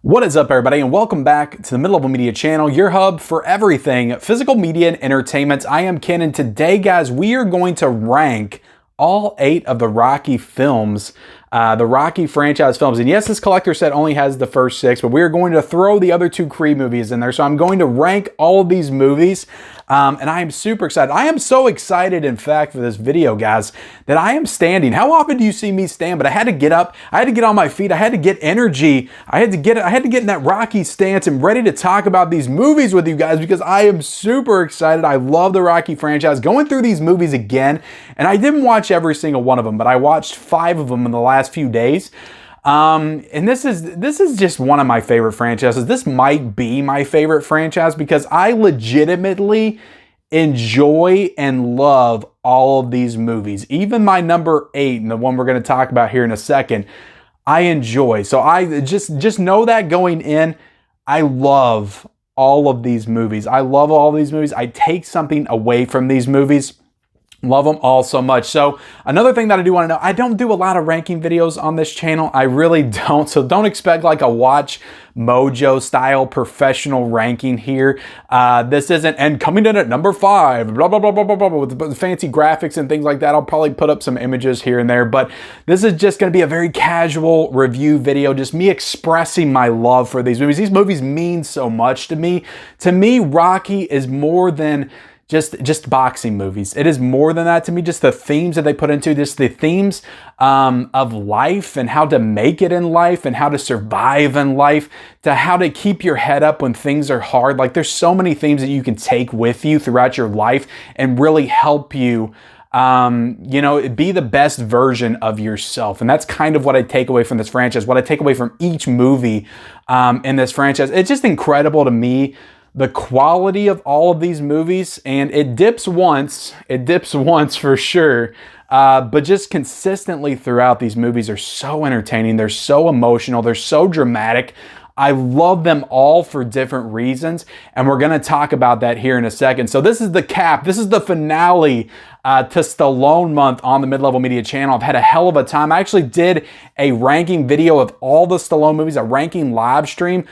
What is up, everybody, and welcome back to the Mid-Level Media channel, your hub for everything physical media and entertainment. I am Ken, and today, guys, we are going to rank all 8 of the Rocky films, the Rocky franchise films. And yes, this collector set only has the first 6, but we are going to throw the other 2 Creed movies in there. So I'm going to rank all of these movies, and I am super excited. I am so excited, in fact, for this video, guys, that I am standing. How often do you see me stand? But I had to get up. I had to get on my feet. I had to get energy. I had to get in that Rocky stance and ready to talk about these movies with you guys because I am super excited. I love the Rocky franchise. Going through these movies again, and I didn't watch every single one of them, but I watched 5 of them in the last few days. And this is just one of my favorite franchises. This might be my favorite franchise because I legitimately enjoy and love all of these movies. Even my number 8, and the one we're going to talk about here in a second, I enjoy. So I just know that going in, I love all of these movies. I love all of these movies. I take something away from these movies. Love them all so much. So another thing that I do want to know, I don't do a lot of ranking videos on this channel. I really don't. So don't expect like a Watch Mojo style professional ranking here. This isn't, and coming in at number 5, blah, blah, blah, blah, blah, blah, with fancy graphics and things like that. I'll probably put up some images here and there, but this is just going to be a very casual review video. Just me expressing my love for these movies. These movies mean so much to me. To me, Rocky is more than just boxing movies. It is more than that to me. Just the themes that they put into this, the themes of life and how to make it in life and how to survive in life, to how to keep your head up when things are hard. Like there's so many themes that you can take with you throughout your life and really help you be the best version of yourself. And that's kind of what I take away from this franchise, what I take away from each movie in this franchise. It's just incredible to me, the quality of all of these movies, and it dips once for sure, but just consistently throughout, these movies are so entertaining, they're so emotional, they're so dramatic. I love them all for different reasons, and we're going to talk about that here in a second. So this is the cap, this is the finale to Stallone month on the Mid-Level Media channel. I've had a hell of a time. I actually did a ranking video of all the Stallone movies, a ranking live stream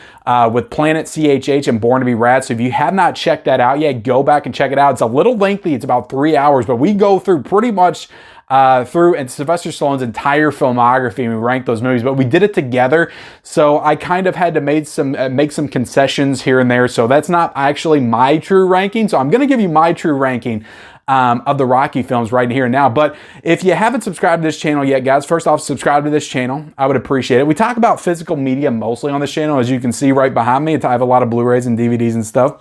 with Planet CHH and Born to Be Rad. So if you have not checked that out yet, go back and check it out. It's a little lengthy. It's about 3 hours, but we go through pretty much through Sylvester Stallone's entire filmography and we ranked those movies, but we did it together. So I kind of had to make some concessions here and there. So that's not actually my true ranking. So I'm going to give you my true ranking of the Rocky films right here and now. But if you haven't subscribed to this channel yet, guys, first off, subscribe to this channel. I would appreciate it. We talk about physical media mostly on this channel, as you can see right behind me. I have a lot of Blu-rays and DVDs and stuff.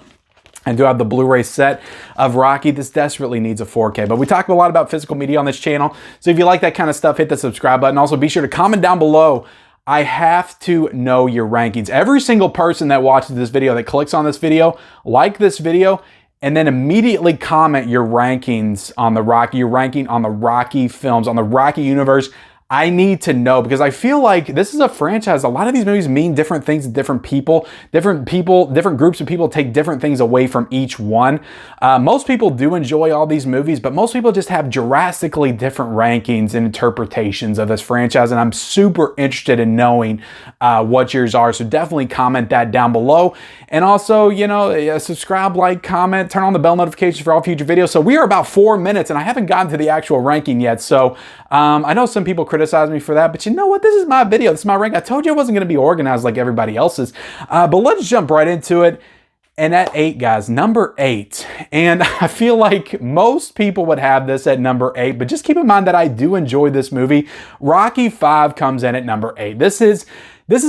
I do have the Blu-ray set of Rocky. This desperately needs a 4K, but we talk a lot about physical media on this channel. So if you like that kind of stuff, hit the subscribe button. Also, be sure to comment down below. I have to know your rankings. Every single person that watches this video, that clicks on this video, like this video, and then immediately comment your rankings on the Rocky, your ranking on the Rocky films, on the Rocky universe. I need to know, because I feel like this is a franchise. A lot of these movies mean different things to different people. Different groups of people take different things away from each one. Most people do enjoy all these movies, but most people just have drastically different rankings and interpretations of this franchise. And I'm super interested in knowing what yours are. So definitely comment that down below. And also, subscribe, like, comment, turn on the bell notifications for all future videos. So we are about 4 minutes and I haven't gotten to the actual ranking yet. So I know some people criticize me for that, but you know what? This is my video. This is my rank. I told you I wasn't going to be organized like everybody else's. But let's jump right into it. And at 8, guys, number 8. And I feel like most people would have this at number 8, but just keep in mind that I do enjoy this movie. Rocky 5 comes in at number 8. This is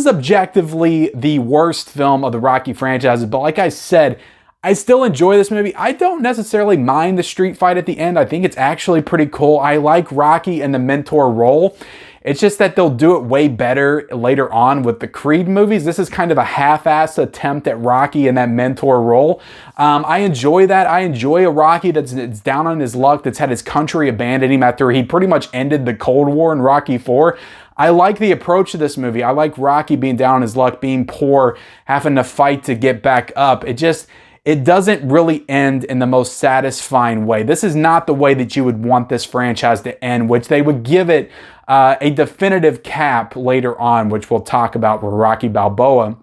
objectively the worst film of the Rocky franchise, but like I said, I still enjoy this movie. I don't necessarily mind the street fight at the end. I think it's actually pretty cool. I like Rocky in the mentor role. It's just that they'll do it way better later on with the Creed movies. This is kind of a half-assed attempt at Rocky in that mentor role. I enjoy that. I enjoy a Rocky that's down on his luck, that's had his country abandon him after he pretty much ended the Cold War in Rocky 4. I like the approach to this movie. I like Rocky being down on his luck, being poor, having to fight to get back up. It doesn't really end in the most satisfying way. This is not the way that you would want this franchise to end, which they would give it a definitive cap later on, which we'll talk about with Rocky Balboa.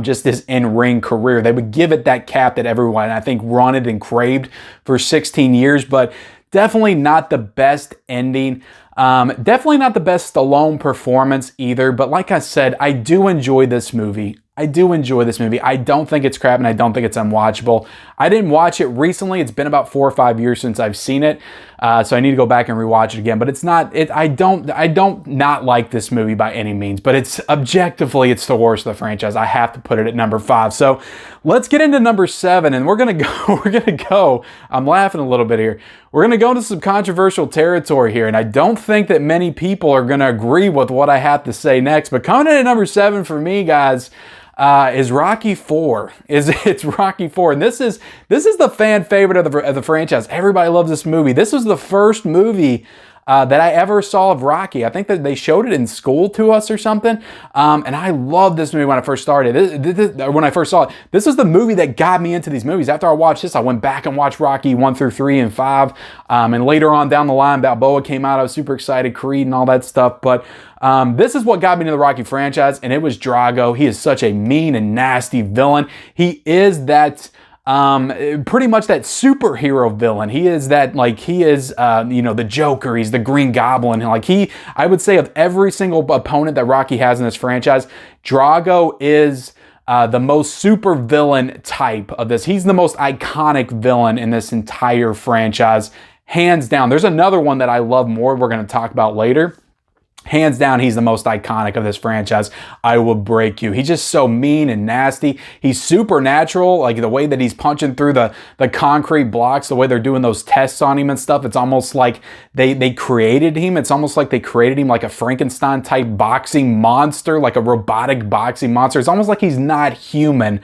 just his in-ring career. They would give it that cap that everyone, I think, wanted and craved for 16 years, but definitely not the best ending. Definitely not the best Stallone performance either, but like I said, I do enjoy this movie. I do enjoy this movie. I don't think it's crap and I don't think it's unwatchable. I didn't watch it recently. It's been about 4 or 5 years since I've seen it. So I need to go back and rewatch it again, but it's not, I don't not like this movie by any means, but it's objectively, it's the worst of the franchise. I have to put it at number 5. So let's get into number 7 and we're going to go, I'm laughing a little bit here. We're going to go into some controversial territory here. And I don't think that many people are going to agree with what I have to say next, but coming in at number 7 for me, guys, is Rocky IV. It's Rocky IV, and this is the fan favorite of the franchise. Everybody loves this movie. This was the first movie that I ever saw of Rocky. I think that they showed it in school to us or something, and I loved this movie when I first started. When I first saw it, this was the movie that got me into these movies. After I watched this, I went back and watched Rocky 1 through 3 and 5, and later on down the line, Balboa came out. I was super excited, Creed and all that stuff, but this is what got me into the Rocky franchise, and it was Drago. He is such a mean and nasty villain. He is that pretty much that superhero villain. He is that, like, he is, the Joker. He's the Green Goblin. Like, I would say of every single opponent that Rocky has in this franchise, Drago is the most super villain type of this. He's the most iconic villain in this entire franchise, hands down. There's another one that I love more we're going to talk about later. Hands down, he's the most iconic of this franchise. I will break you. He's just so mean and nasty. He's supernatural, like the way that he's punching through the concrete blocks, the way they're doing those tests on him and stuff. It's almost like they created him. It's almost like they created him like a Frankenstein type boxing monster, like a robotic boxing monster. It's almost like he's not human,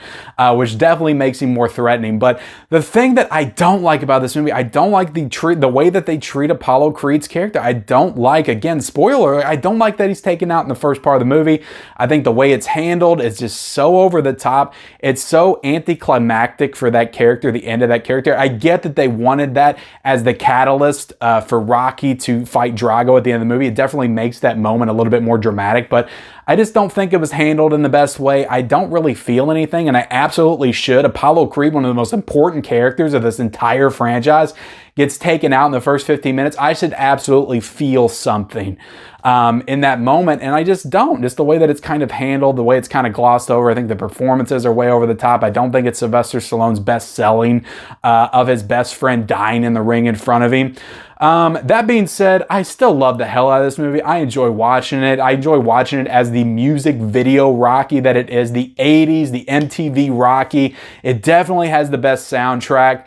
which definitely makes him more threatening. But the thing that I don't like about this movie, I don't like the way that they treat Apollo Creed's character. I don't like, again, spoiler, I don't like that he's taken out in the first part of the movie. I think the way it's handled is just so over the top. It's so anticlimactic for that character, the end of that character. I get that they wanted that as the catalyst for Rocky to fight Drago at the end of the movie. It definitely makes that moment a little bit more dramatic, but I just don't think it was handled in the best way. I don't really feel anything, and I absolutely should. Apollo Creed, one of the most important characters of this entire franchise, gets taken out in the first 15 minutes. I should absolutely feel something in that moment, and I just don't. Just the way that it's kind of handled, the way it's kind of glossed over. I think the performances are way over the top. I don't think it's Sylvester Stallone's best selling of his best friend dying in the ring in front of him. That being said, I still love the hell out of this movie. I enjoy watching it. I enjoy watching it as the music video Rocky that it is, the 80s, the MTV Rocky. It definitely has the best soundtrack.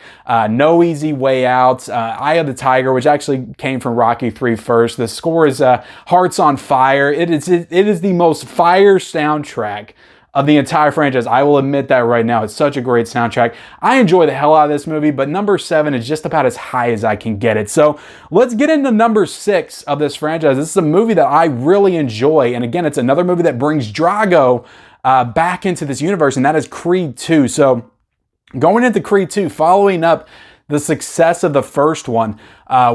No Easy Way Out, Eye of the Tiger, which actually came from Rocky 3 first. The score is Hearts on Fire. It is the most fire soundtrack of the entire franchise. I will admit that right now. It's such a great soundtrack. I enjoy the hell out of this movie, but number 7 is just about as high as I can get it. So let's get into number 6 of this franchise. This is a movie that I really enjoy. And again, it's another movie that brings Drago back into this universe, and that is Creed 2. So going into Creed 2, following up the success of the first one,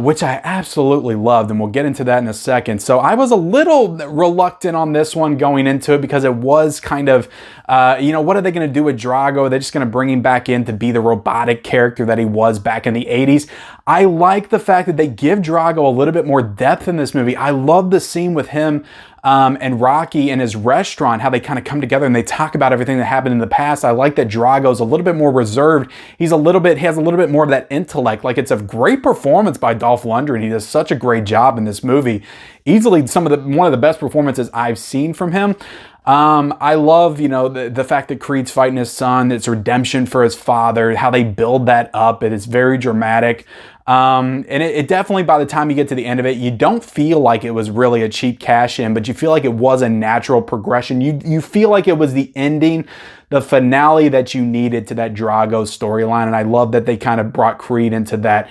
which I absolutely loved, and we'll get into that in a second. So I was a little reluctant on this one going into it because it was kind of, what are they going to do with Drago? They're just going to bring him back in to be the robotic character that he was back in the 80s. I like the fact that they give Drago a little bit more depth in this movie. I love the scene with him and Rocky in his restaurant, how they kind of come together and they talk about everything that happened in the past. I like that Drago's a little bit more reserved. He has a little bit more of that intellect. Like, it's a great performance by Dolph Lundgren. He does such a great job in this movie. Easily one of the best performances I've seen from him. I love, the fact that Creed's fighting his son, it's redemption for his father, how they build that up. It is very dramatic. And it definitely, by the time you get to the end of it, you don't feel like it was really a cheap cash in, but you feel like it was a natural progression. You feel like it was the ending, the finale that you needed to that Drago storyline. And I love that they kind of brought Creed into that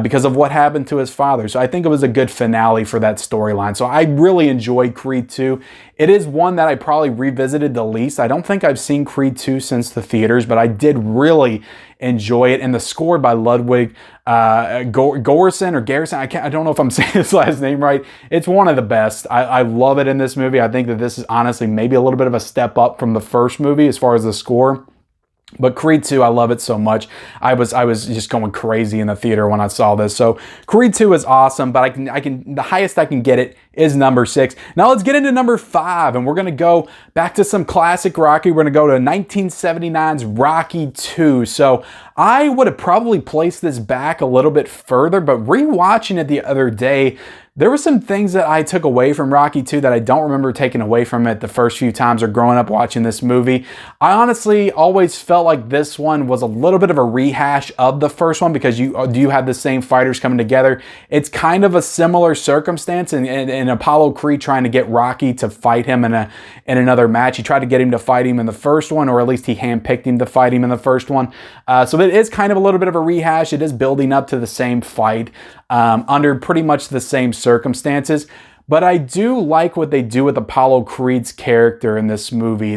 because of what happened to his father. So I think it was a good finale for that storyline. So I really enjoyed Creed 2. It is one that I probably revisited the least. I don't think I've seen Creed 2 since the theaters, but I did really enjoy it. And the score by Ludwig Gorson or Garrison. I don't know if I'm saying his last name right. It's one of the best. I love it in this movie. I think that this is honestly maybe a little bit of a step up from the first movie as far as the score. But Creed 2, I love it so much. I was just going crazy in the theater when I saw this. So Creed 2 is awesome, but the highest I can get it is number 6. Now let's get into number 5, and we're gonna go back to some classic Rocky. We're gonna go to 1979's Rocky 2. So I would have probably placed this back a little bit further, but rewatching it the other day, there were some things that I took away from Rocky 2 that I don't remember taking away from it the first few times or growing up watching this movie. I honestly always felt like this one was a little bit of a rehash of the first one because you have the same fighters coming together. It's kind of a similar circumstance in Apollo Creed trying to get Rocky to fight him in another match. He tried to get him to fight him in the first one, or at least he handpicked him to fight him in the first one. So it is kind of a little bit of a rehash. It is building up to the same fight under pretty much the same circumstances. But I do like what they do with Apollo Creed's character in this movie. He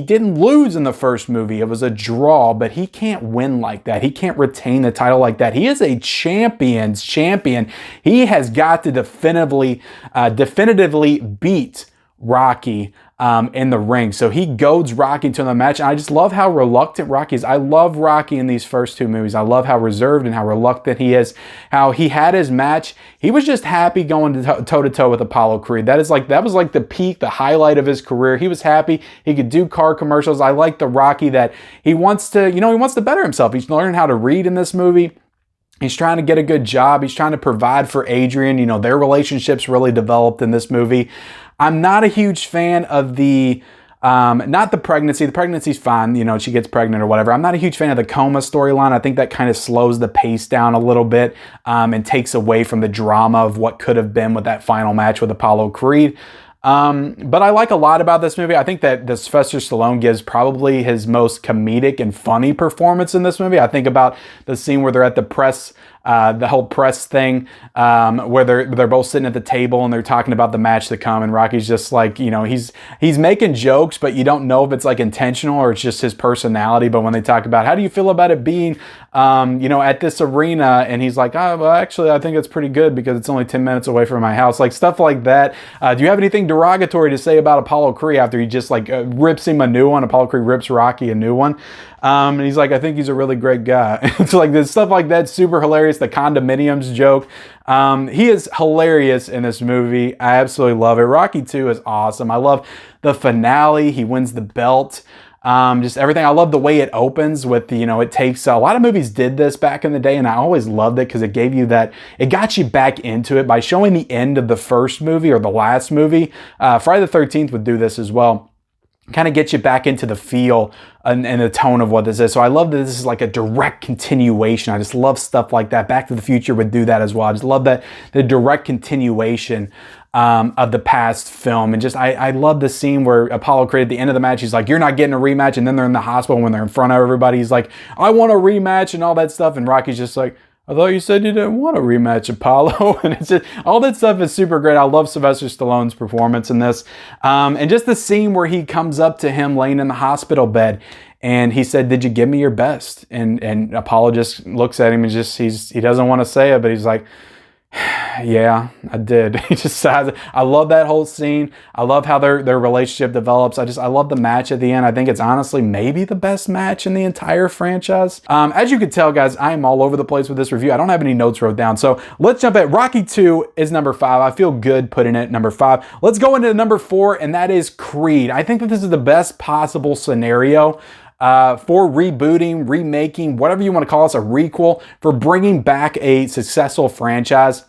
didn't lose in the first movie. It was a draw, but he can't win like that. He can't retain the title like that. He is a champion's champion. He has got to definitively beat Rocky in the ring. So he goads Rocky to the match. And I just love how reluctant Rocky is. I love Rocky in these first two movies. I love how reserved and how reluctant he is. How he had his match. He was just happy going toe to toe with Apollo Creed. That was like the peak, the highlight of his career. He was happy. He could do car commercials. I like the Rocky that he wants to better himself. He's learning how to read in this movie. He's trying to get a good job. He's trying to provide for Adrian. Their relationship's really developed in this movie. I'm not a huge fan of not the pregnancy. The pregnancy's fine. She gets pregnant or whatever. I'm not a huge fan of the coma storyline. I think that kind of slows the pace down a little bit and takes away from the drama of what could have been with that final match with Apollo Creed. But I like a lot about this movie. I think that Sylvester Stallone gives probably his most comedic and funny performance in this movie. I think about the scene where they're at the press, the whole press thing, where they're both sitting at the table and they're talking about the match to come, and Rocky's just like, he's making jokes, but you don't know if it's like intentional or it's just his personality. But when they talk about how do you feel about it being, at this arena, and he's like, oh, well, actually, I think it's pretty good because it's only 10 minutes away from my house, like stuff like that. Do you have anything derogatory to say about Apollo Creed after he just rips him a new one? Apollo Creed rips Rocky a new one. And he's like, I think he's a really great guy. It's like this stuff like that, super hilarious. The condominiums joke. He is hilarious in this movie. I absolutely love it. Rocky 2 is awesome. I love the finale. He wins the belt. Just everything. I love the way it opens with it takes a lot of movies did this back in the day, and I always loved it because it gave you it got you back into it by showing the end of the first movie or the last movie. Friday the 13th would do this as well. Kind of get you back into the feel and the tone of what this is. So I love that this is like a direct continuation. I just love stuff like that. Back to the Future would do that as well. I just love that the direct continuation of the past film. And just I love the scene where Apollo Creed at the end of the match, he's like, you're not getting a rematch. And then they're in the hospital when they're in front of everybody. He's like, I want a rematch and all that stuff. And Rocky's just like, I thought you said you didn't want a rematch, Apollo. And it's just, all that stuff is super great. I love Sylvester Stallone's performance in this. And just the scene where he comes up to him laying in the hospital bed and he said, did you give me your best? And Apollo just looks at him and he doesn't want to say it, but he's like, yeah, I did. He just says, I love that whole scene. I love how their relationship develops. I love the match at the end. I think it's honestly maybe the best match in the entire franchise. As you can tell, guys, I am all over the place with this review. I don't have any notes wrote down. So let's jump at Rocky 2 is number 5. I feel good putting it at number 5. Let's go into number 4, and that is Creed. I think that this is the best possible scenario for rebooting, remaking, whatever you want to call it, a requel, for bringing back a successful franchise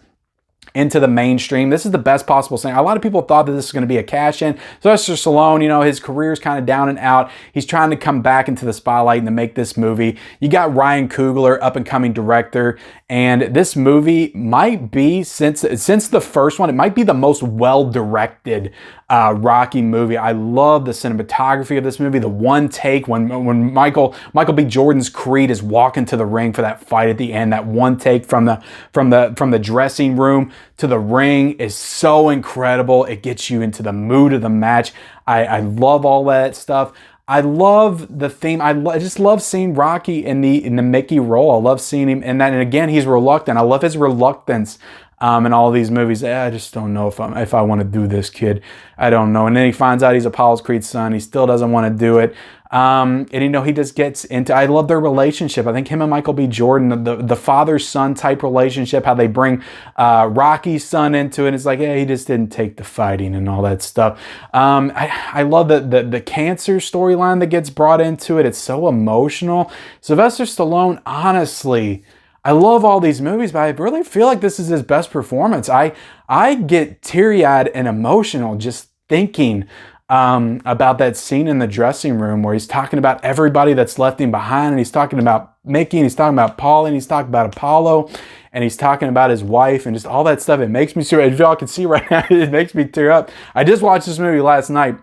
into the mainstream. This is the best possible thing. A lot of people thought that this was going to be a cash-in. Sylvester Stallone, his career is kind of down and out. He's trying to come back into the spotlight and to make this movie. You got Ryan Coogler, up-and-coming director, and this movie might be, since the first one, it might be the most well-directed Rocky movie. I love the cinematography of this movie. The one take when Michael B. Jordan's Creed is walking to the ring for that fight at the end. That one take from the dressing room to the ring is so incredible. It gets you into the mood of the match. I love all that stuff. I love the theme. I just love seeing Rocky in the Mickey role. I love seeing him in that. And again, he's reluctant. I love his reluctance in all these movies. I just don't know if I want to do this, kid. I don't know. And then he finds out he's Apollo Creed's son. He still doesn't want to do it. And he just gets into, I love their relationship. I think him and Michael B. Jordan, the father-son type relationship, how they bring Rocky's son into it. It's like, he just didn't take the fighting and all that stuff. I love the cancer storyline that gets brought into it. It's so emotional. Sylvester Stallone, honestly, I love all these movies, but I really feel like this is his best performance. I get teary-eyed and emotional just thinking about that scene in the dressing room where he's talking about everybody that's left him behind, and he's talking about Mickey, and he's talking about Paulie, and he's talking about Apollo, and he's talking about his wife, and just all that stuff. It makes me tear. If y'all can see right now, it makes me tear up. I just watched this movie last night.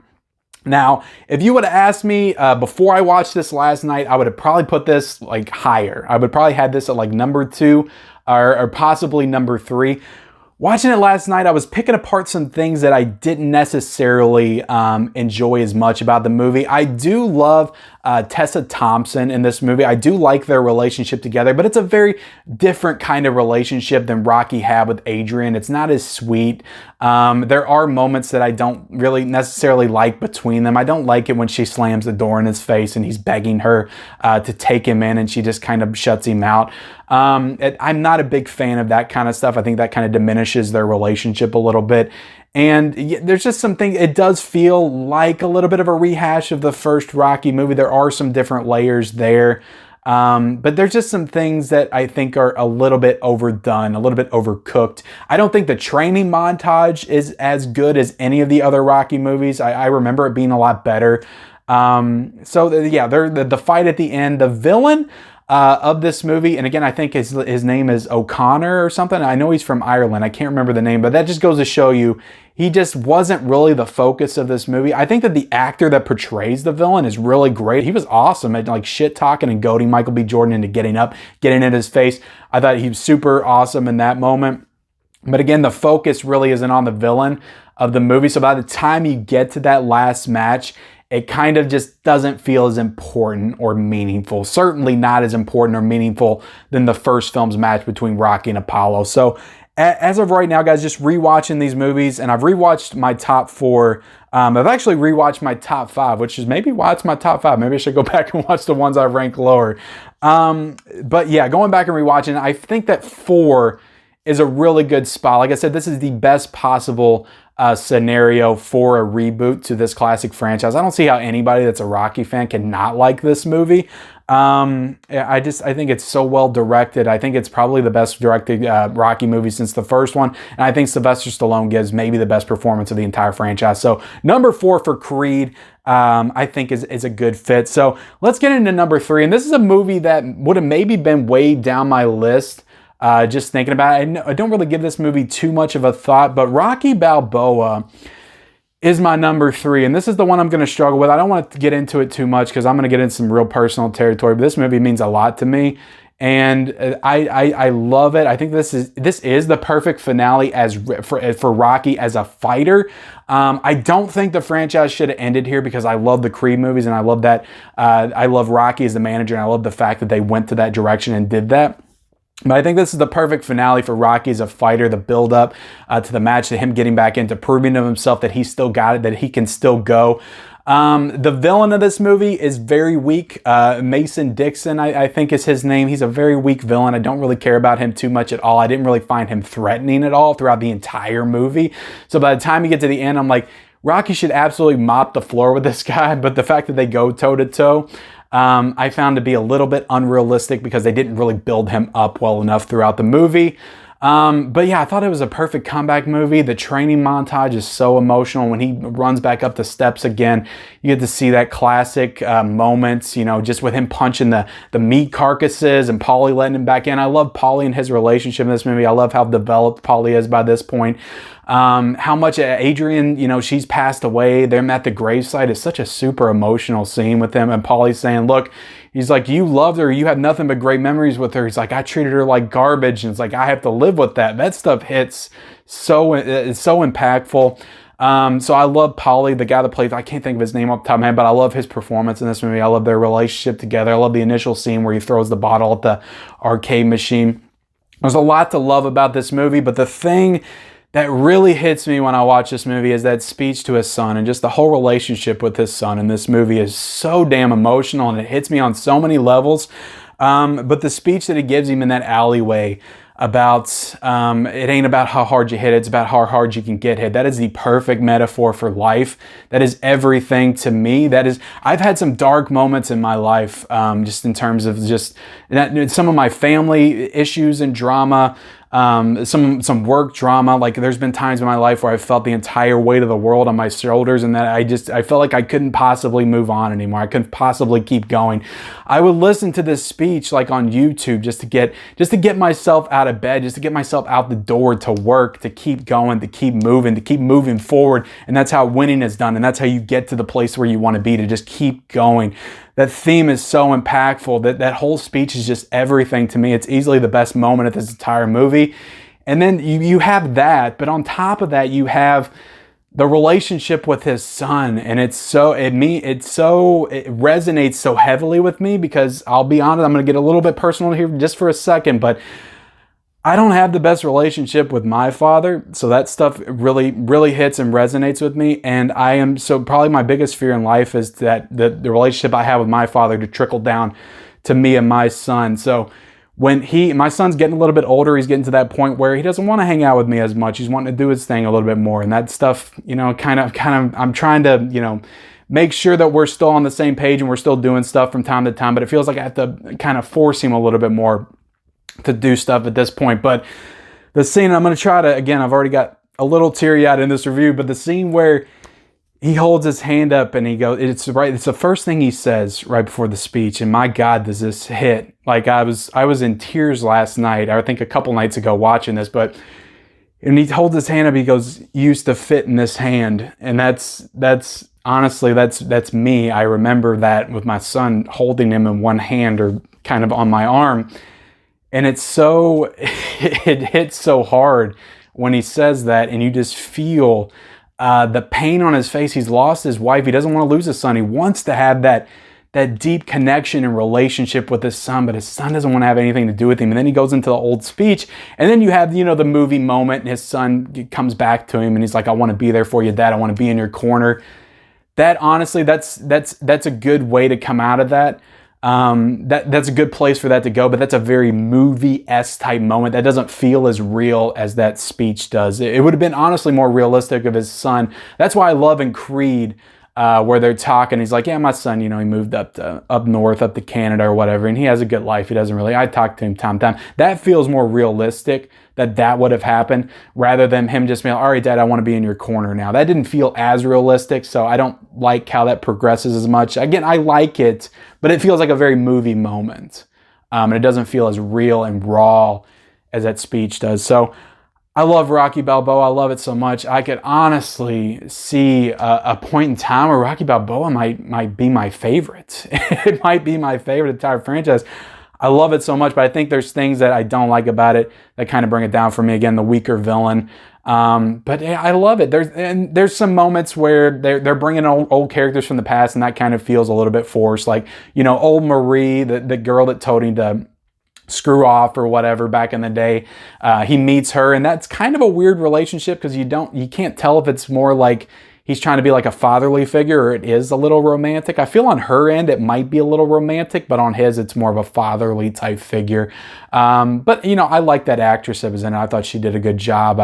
Now, if you would have asked me before I watched this last night, I would have probably put this like higher. I would probably had this at like number 2 or possibly number 3. Watching it last night, I was picking apart some things that I didn't necessarily enjoy as much about the movie. I do love Tessa Thompson in this movie. I do like their relationship together, but it's a very different kind of relationship than Rocky had with Adrian. It's not as sweet. There are moments that I don't really necessarily like between them. I don't like it when she slams the door in his face and he's begging her to take him in, and she just kind of shuts him out. I'm not a big fan of that kind of stuff. I think that kind of diminishes their relationship a little bit. And there's just something, it does feel like a little bit of a rehash of the first Rocky movie. There are some different layers there. But there's just some things that I think are a little bit overdone, a little bit overcooked. I don't think the training montage is as good as any of the other Rocky movies. I remember it being a lot better. The fight at the end, the villain of this movie, and again, I think his name is O'Connor or something. I know he's from Ireland. I can't remember the name, but that just goes to show you he just wasn't really the focus of this movie. I think that the actor that portrays the villain is really great. He was awesome at like shit talking and goading Michael B. Jordan into getting in his face. I thought he was super awesome in that moment. But again, the focus really isn't on the villain of the movie. So by the time you get to that last match, it kind of just doesn't feel as important or meaningful. Certainly not as important or meaningful than the first film's match between Rocky and Apollo. So as of right now, guys, just rewatching these movies, and I've rewatched my top 4. I've actually rewatched my top 5, which is maybe why it's my top 5. Maybe I should go back and watch the ones I rank lower. But yeah, going back and rewatching, I think that 4 is a really good spot. Like I said, this is the best possible scenario for a reboot to this classic franchise. I don't see how anybody that's a Rocky fan can not like this movie. I think it's so well directed. I think it's probably the best directed Rocky movie since the first one. And I think Sylvester Stallone gives maybe the best performance of the entire franchise. So number 4 for Creed, I think is a good fit. So let's get into number 3. And this is a movie that would have maybe been way down my list. Just thinking about it, I don't really give this movie too much of a thought, but Rocky Balboa is my number 3, and this is the one I'm going to struggle with. I don't want to get into it too much because I'm going to get into some real personal territory, but this movie means a lot to me, and I love it. I think this is the perfect finale for Rocky as a fighter. I don't think the franchise should have ended here because I love the Creed movies, and I love that. I love Rocky as the manager, and I love the fact that they went to that direction and did that. But I think this is the perfect finale for Rocky as a fighter, the build-up to the match, to him getting back into proving to himself that he's still got it, that he can still go. The villain of this movie is very weak. Mason Dixon, I think is his name. He's a very weak villain. I don't really care about him too much at all. I didn't really find him threatening at all throughout the entire movie. So by the time you get to the end, I'm like, Rocky should absolutely mop the floor with this guy. But the fact that they go toe-to-toe, I found to be a little bit unrealistic because they didn't really build him up well enough throughout the movie. But yeah, I thought it was a perfect comeback movie. The training montage is so emotional. When he runs back up the steps again, you get to see that classic moments, just with him punching the meat carcasses and Paulie letting him back in. I love Paulie and his relationship in this movie. I love how developed Paulie is by this point. How much Adrian, she's passed away. Them at the gravesite is such a super emotional scene with them. And Paulie's saying, look, he's like, you loved her. You have nothing but great memories with her. He's like, I treated her like garbage. And it's like, I have to live with that. That stuff hits it's so impactful. So I love Paulie, the guy that plays, I can't think of his name off the top of my head, but I love his performance in this movie. I love their relationship together. I love the initial scene where he throws the bottle at the arcade machine. There's a lot to love about this movie, but the thing that really hits me when I watch this movie is that speech to his son, and just the whole relationship with his son in this movie is so damn emotional, and it hits me on so many levels. But the speech that he gives him in that alleyway about it ain't about how hard you hit, it's about how hard you can get hit. That is the perfect metaphor for life. That is everything to me. I've had some dark moments in my life, just in terms of some of my family issues and drama, some work drama. Like, there's been times in my life where I felt the entire weight of the world on my shoulders, and that I felt like I couldn't possibly move on anymore. I couldn't possibly keep going. I would listen to this speech like on YouTube just to get myself out of bed, just to get myself out the door to work, to keep going, to keep moving forward. And that's how winning is done. And that's how you get to the place where you want to be, to just keep going. That theme is so impactful. That whole speech is just everything to me. It's easily the best moment of this entire movie. And then you have that, but on top of that, you have the relationship with his son. And it resonates so heavily with me, because I'll be honest, I'm going to get a little bit personal here just for a second, but I don't have the best relationship with my father, so that stuff really, really hits and resonates with me. And probably my biggest fear in life is that the relationship I have with my father to trickle down to me and my son. So when my son's getting a little bit older, he's getting to that point where he doesn't want to hang out with me as much. He's wanting to do his thing a little bit more, and that stuff, kind of, I'm trying to, make sure that we're still on the same page and we're still doing stuff from time to time. But it feels like I have to kind of force him a little bit more to do stuff at this point. But the scene, I'm going to try to, again, I've already got a little teary-eyed in this review, but the scene where he holds his hand up and he goes, it's the first thing he says right before the speech, and my God, does this hit. Like, I was in tears last night, I think a couple nights ago watching this, and he holds his hand up, he goes, "Used to fit in this hand." And that's honestly, that's me. I remember that with my son, holding him in one hand or kind of on my arm. And it hits so hard when he says that, and you just feel the pain on his face. He's lost his wife. He doesn't want to lose his son. He wants to have that deep connection and relationship with his son, but his son doesn't want to have anything to do with him. And then he goes into the old speech, and then you have, the movie moment, and his son comes back to him, and he's like, "I want to be there for you, Dad. I want to be in your corner." That, honestly, that's a good way to come out of that. That's a good place for that to go, but that's a very movie-esque type moment. That doesn't feel as real as that speech does. It would have been honestly more realistic of his son. That's why I love in Creed, where they're talking. He's like, "Yeah, my son, he moved up north, up to Canada or whatever, and he has a good life. He doesn't really, I talk to him time to time." That feels more realistic, that would have happened, rather than him just being, "All right, Dad, I want to be in your corner now." That didn't feel as realistic, so I don't like how that progresses as much. Again, I like it, but it feels like a very movie moment. And it doesn't feel as real and raw as that speech does. So I love Rocky Balboa. I love it so much. I could honestly see a point in time where Rocky Balboa might be my favorite. It might be my favorite entire franchise. I love it so much, but I think there's things that I don't like about it that kind of bring it down for me. Again, the weaker villain. But yeah, I love it. There's some moments where they're bringing old characters from the past, and that kind of feels a little bit forced. Like, old Marie, the girl that told him to screw off or whatever back in the day. He meets her, and that's kind of a weird relationship, because you can't tell if it's more like he's trying to be like a fatherly figure, or it is a little romantic. I feel on her end it might be a little romantic, but on his it's more of a fatherly type figure. But I like that actress that was in it. I thought she did a good job.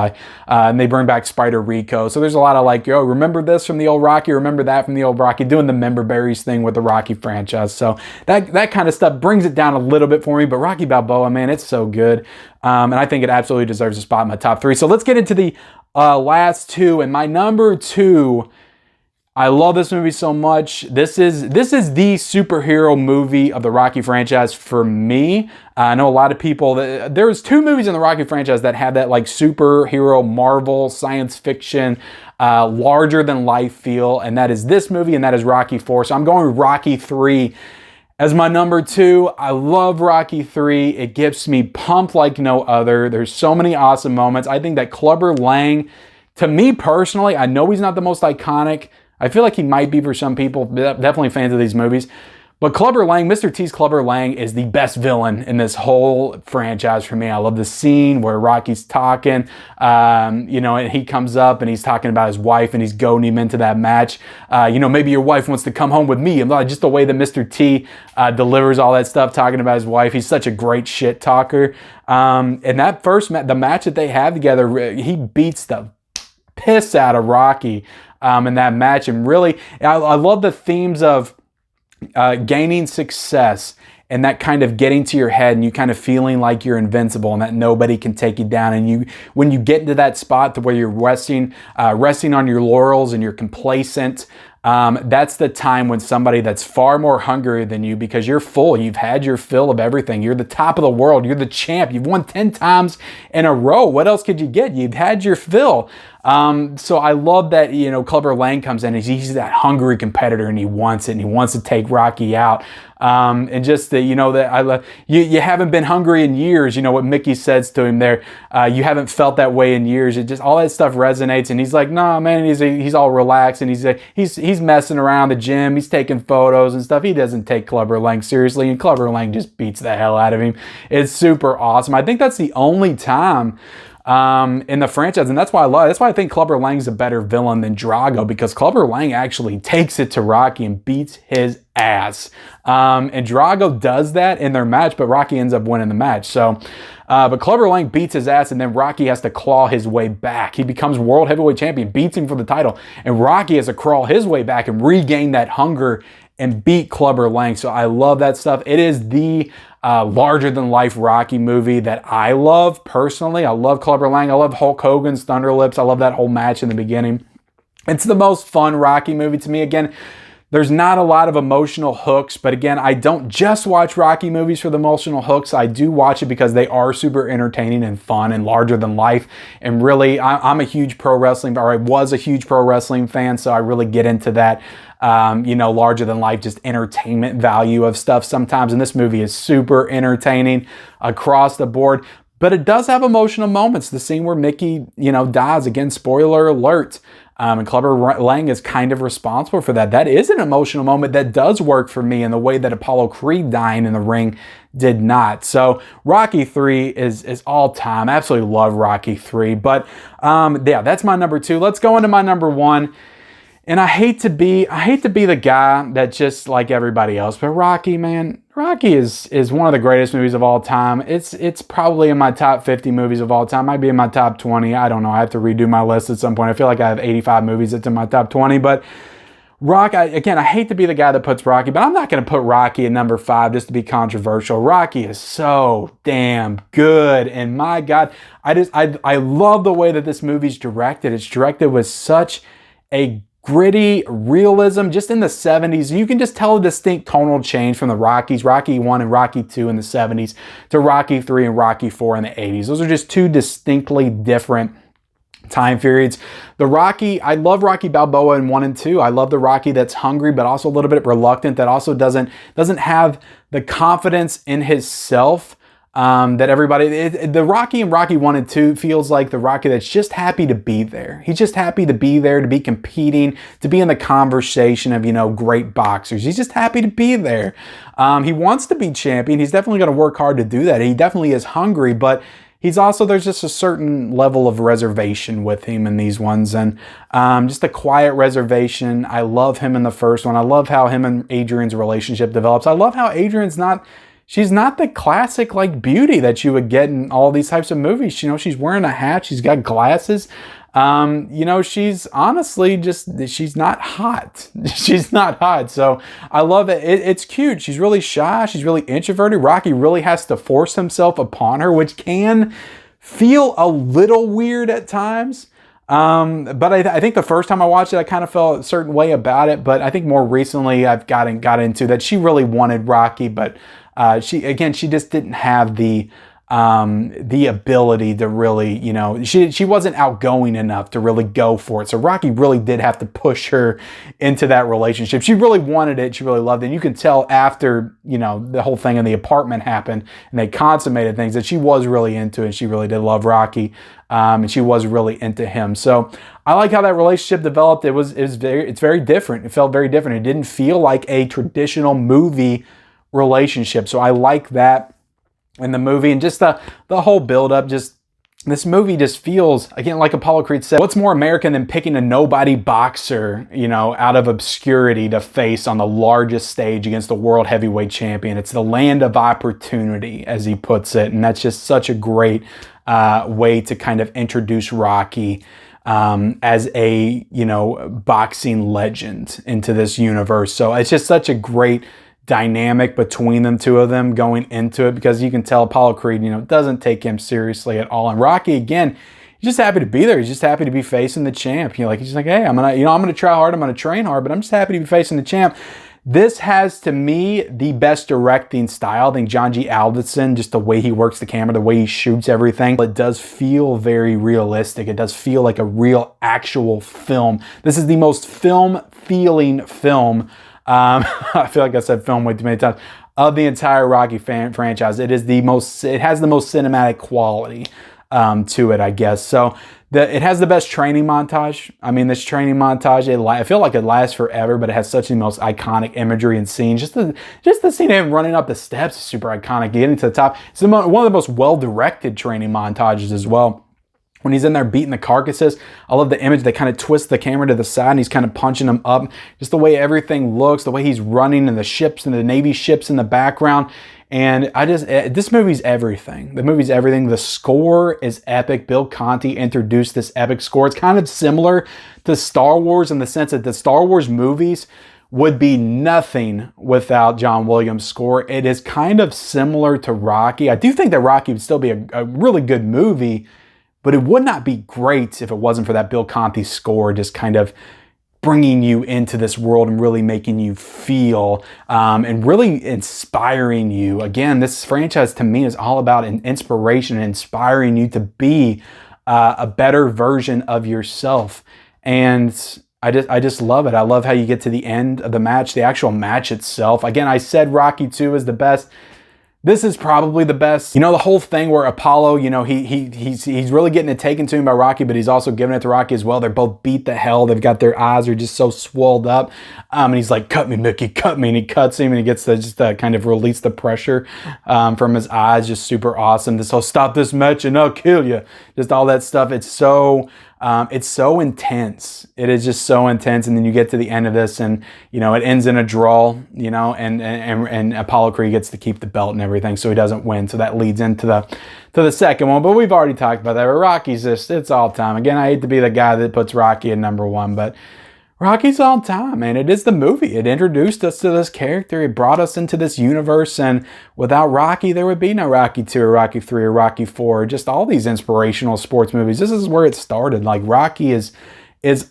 And they bring back Spider Rico, so there's a lot of like, remember this from the old Rocky, remember that from the old Rocky, doing the member berries thing with the Rocky franchise. So that kind of stuff brings it down a little bit for me. But Rocky Balboa, man, it's so good, and I think it absolutely deserves a spot in my top 3. So let's get into the last 2, and my number 2, I love this movie so much. This is the superhero movie of the Rocky franchise for me. I know a lot of people, there's 2 movies in the Rocky franchise that have that like superhero, Marvel, science fiction, larger than life feel, and that is this movie, and that is Rocky 4. So I'm going with Rocky 3 as my number 2. I love Rocky 3. It gets me pumped like no other. There's so many awesome moments. I think that Clubber Lang To me personally, I know he's not the most iconic. I feel like he might be for some people, definitely fans of these movies. But Clubber Lang, Mr. T's Clubber Lang is the best villain in this whole franchise for me. I love the scene where Rocky's talking, and he comes up and he's talking about his wife and he's goading him into that match. Maybe your wife wants to come home with me. And just the way that Mr. T delivers all that stuff, talking about his wife. He's such a great shit talker. And that first the match that they have together, he beats the piss out of Rocky in that match. And really, I love the themes of gaining success and that kind of getting to your head and you kind of feeling like you're invincible and that nobody can take you down. And when you get into that spot to where you're resting on your laurels and you're complacent, that's the time when somebody that's far more hungry than you, because you're full, you've had your fill of everything, you're the top of the world, you're the champ, you've won 10 times in a row. What else could you get? You've had your fill. So I love that, Clubber Lang comes in and he's that hungry competitor and he wants it and he wants to take Rocky out. And just that, that I love, you haven't been hungry in years, what Mickey says to him there. You haven't felt that way in years. It just, all that stuff resonates. And he's like, no, man, he's all relaxed and he's messing around the gym. He's taking photos and stuff. He doesn't take Clubber Lang seriously, and Clubber Lang just beats the hell out of him. It's super awesome. I think that's the only time in the franchise, and that's why I think Clubber Lang's a better villain than Drago, because Clubber Lang actually takes it to Rocky and beats his ass. And Drago does that in their match, but Rocky ends up winning the match. So, but Clubber Lang beats his ass, and then Rocky has to claw his way back. He becomes world heavyweight champion, beats him for the title, and Rocky has to crawl his way back and regain that hunger and beat Clubber Lang. So I love that stuff. It is the larger-than-life Rocky movie that I love personally. I love Clubber Lang. I love Hulk Hogan's Thunder Lips. I love that whole match in the beginning. It's the most fun Rocky movie to me. Again, there's not a lot of emotional hooks, but again, I don't just watch Rocky movies for the emotional hooks. I do watch it because they are super entertaining and fun and larger than life. And really, I'm a huge pro wrestling, or I was a huge pro wrestling fan, so I really get into that larger than life, just entertainment value of stuff sometimes. And this movie is super entertaining across the board, but it does have emotional moments. The scene where Mickey, dies, again, spoiler alert. And Clubber Lang is kind of responsible for that. That is an emotional moment that does work for me in the way that Apollo Creed dying in the ring did not. So Rocky 3 is all time. I absolutely love Rocky 3. But that's my number 2. Let's go into my number 1. And I hate to be the guy that just like everybody else, but Rocky, man, Rocky is one of the greatest movies of all time. It's probably in my top 50 movies of all time. Might be in my top 20. I don't know. I have to redo my list at some point. I feel like I have 85 movies that's in my top 20, but I hate to be the guy that puts Rocky, but I'm not going to put Rocky at number 5 just to be controversial. Rocky is so damn good, and my God, I love the way that this movie's directed. It's directed with such a gritty realism. Just in the 70s, you can just tell a distinct tonal change from the Rockies, Rocky 1 and Rocky 2 in the 70s, to Rocky 3 and Rocky 4 in the 80s. Those are just two distinctly different time periods. I love Rocky Balboa in 1 and 2. I love the Rocky that's hungry, but also a little bit reluctant, that also doesn't have the confidence in himself that everybody, the Rocky in Rocky 1 and 2 feels like the Rocky that's just happy to be there. He's just happy to be there, to be competing, to be in the conversation of, great boxers. He's just happy to be there. He wants to be champion. He's definitely going to work hard to do that. He definitely is hungry, but there's just a certain level of reservation with him in these ones, and just a quiet reservation. I love him in the first one. I love how him and Adrian's relationship develops. I love how she's not the classic beauty that you would get in all these types of movies. She's wearing a hat. She's got glasses. She's honestly she's not hot. She's not hot. So I love it. It's cute. She's really shy. She's really introverted. Rocky really has to force himself upon her, which can feel a little weird at times. But I think the first time I watched it, I kind of felt a certain way about it. But I think more recently I've got into that she really wanted Rocky, but she just didn't have the the ability to really, you know, she wasn't outgoing enough to really go for it. So Rocky really did have to push her into that relationship. She really wanted it. She really loved it. And you can tell after, you know, the whole thing in the apartment happened and they consummated things that she was really into it. She really did love Rocky. And she was really into him. So I like how that relationship developed. It's very different. It felt very different. It didn't feel like a traditional movie relationship. So I like that in the movie, and just the whole build-up. Just this movie just feels, again, like Apollo Creed said, what's more American than picking a nobody boxer, you know, out of obscurity to face on the largest stage against the world heavyweight champion? It's the land of opportunity, as he puts it, and that's just such a great way to kind of introduce Rocky as a, you know, boxing legend into this universe. So it's just such a great dynamic between them, two of them going into it, because you can tell Apollo Creed, you know, doesn't take him seriously at all. And Rocky, again, he's just happy to be there. He's just happy to be facing the champ. You know, like, he's like, hey, I'm gonna try hard, I'm gonna train hard, but I'm just happy to be facing the champ. This has, to me, the best directing style. I think John G. Avildsen, just the way he works the camera, the way he shoots everything, it does feel very realistic. It does feel like a real, actual film. This is the most film-feeling film, I feel like I said film way too many times, of the entire Rocky franchise. It has the most cinematic quality to it, I guess. So it has the best training montage. I mean, this training montage, I feel like it lasts forever, but it has such the most iconic imagery and scenes. Just the scene of him running up the steps is super iconic. Getting to the top, it's one of the most well-directed training montages as well. When he's in there beating the carcasses, I love the image. They kind of twist the camera to the side and he's kind of punching them up. Just the way everything looks, the way he's running, and the ships and the Navy ships in the background. And this movie's everything. The movie's everything. The score is epic. Bill Conti introduced this epic score. It's kind of similar to Star Wars in the sense that the Star Wars movies would be nothing without John Williams' score. It is kind of similar to Rocky. I do think that Rocky would still be a really good movie, but it would not be great if it wasn't for that Bill Conti score just kind of bringing you into this world and really making you feel and really inspiring you. Again, this franchise to me is all about an inspiration and inspiring you to be a better version of yourself. And I just love it. I love how you get to the end of the match, the actual match itself. Again, I said Rocky 2 is the best. This is probably the best. You know, the whole thing where Apollo, you know, he's really getting it taken to him by Rocky, but he's also giving it to Rocky as well. They're both beat the hell. They've got their eyes are just so swelled up. And he's like, cut me, Mickey, cut me. And he cuts him and he gets to just kind of release the pressure from his eyes. Just super awesome. This whole stop this match and I'll kill you. Just all that stuff. It's so intense. It is just so intense. And then you get to the end of this and, you know, it ends in a draw, you know, and Apollo Creed gets to keep the belt and everything. So he doesn't win. So that leads into the second one, but we've already talked about that. But Rocky's just, it's all time. Again, I hate to be the guy that puts Rocky at number one, but Rocky's all time, man. It is the movie. It introduced us to this character. It brought us into this universe. And without Rocky, there would be no Rocky 2 or Rocky 3 or Rocky 4. Just all these inspirational sports movies. This is where it started. Like, Rocky is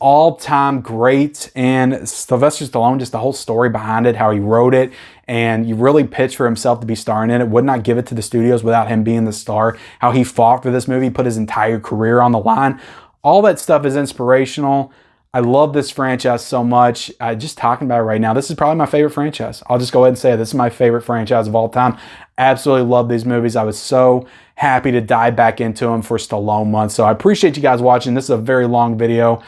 all-time great. And Sylvester Stallone, just the whole story behind it, how he wrote it, and you really pitched for himself to be starring in it. Would not give it to the studios without him being the star. How he fought for this movie, put his entire career on the line. All that stuff is inspirational. I love this franchise so much. Just talking about it right now, this is probably my favorite franchise. I'll just go ahead and say it. This is my favorite franchise of all time. Absolutely love these movies. I was so happy to dive back into them for Stallone month. So I appreciate you guys watching. This is a very long video.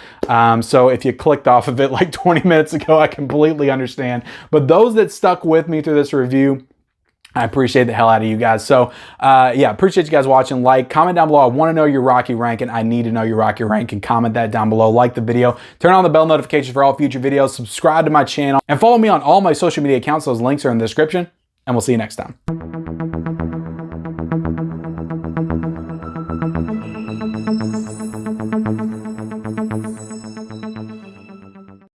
So if you clicked off of it like 20 minutes ago, I completely understand. But those that stuck with me through this review, I appreciate the hell out of you guys. So, yeah, appreciate you guys watching. Like, comment down below. I want to know your Rocky ranking. I need to know your Rocky ranking. Comment that down below. Like the video. Turn on the bell notifications for all future videos. Subscribe to my channel. And follow me on all my social media accounts. Those links are in the description. And we'll see you next time.